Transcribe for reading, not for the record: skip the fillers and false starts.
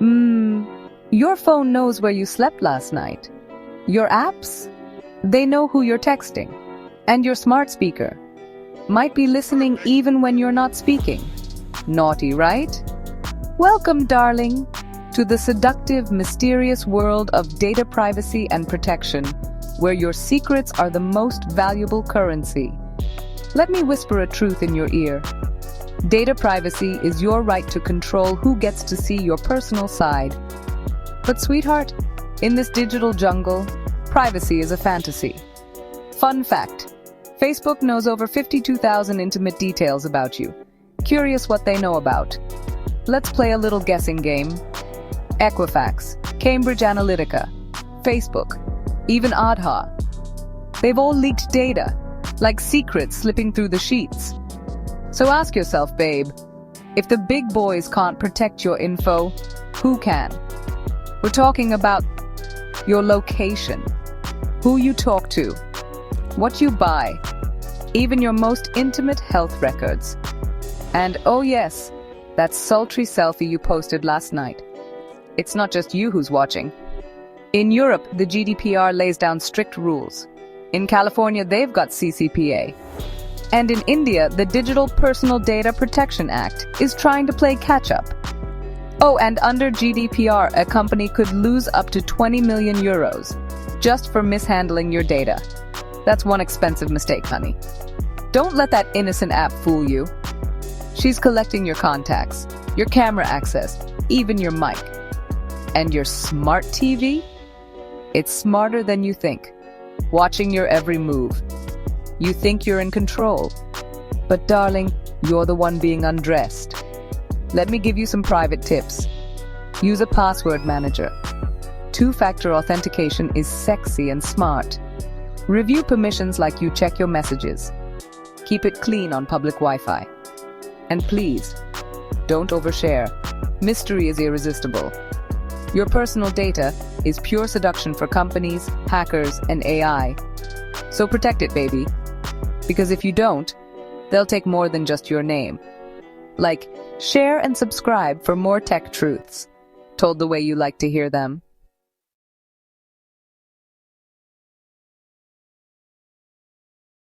Your phone knows where you slept last night. Your apps? They know who you're texting. And your smart speaker might be listening even when you're not speaking. Naughty, right? Welcome, darling, to the seductive, mysterious world of data privacy and protection, where your secrets are the most valuable currency. Let me whisper a truth in your ear. Data privacy is your right to control who gets to see your personal side. But sweetheart, in this digital jungle, privacy is a fantasy. Fun fact, Facebook knows over 52,000 intimate details about you. Curious what they know about? Let's play a little guessing game. Equifax, Cambridge Analytica, Facebook, even Aadhaar. They've all leaked data, like secrets slipping through the sheets. So ask yourself, babe, if the big boys can't protect your info, who can? We're talking about your location, who you talk to, what you buy, even your most intimate health records. And oh yes, that sultry selfie you posted last night. It's not just you who's watching. In Europe, the GDPR lays down strict rules. In California, they've got CCPA. And in India, the Digital Personal Data Protection Act is trying to play catch-up. Oh, and under GDPR, a company could lose up to 20 million euros just for mishandling your data. That's one expensive mistake, honey. Don't let that innocent app fool you. She's collecting your contacts, your camera access, even your mic. And your smart TV? It's smarter than you think, watching your every move. You think you're in control, but darling, you're the one being undressed. Let me give you some private tips. Use a password manager. Two-factor authentication is sexy and smart. Review permissions like you check your messages. Keep it clean on public Wi-Fi. And please, don't overshare. Mystery is irresistible. Your personal data is pure seduction for companies, hackers, and AI. So protect it, baby. Because if you don't, they'll take more than just your name. Like, share and subscribe for more tech truths, told the way you like to hear them.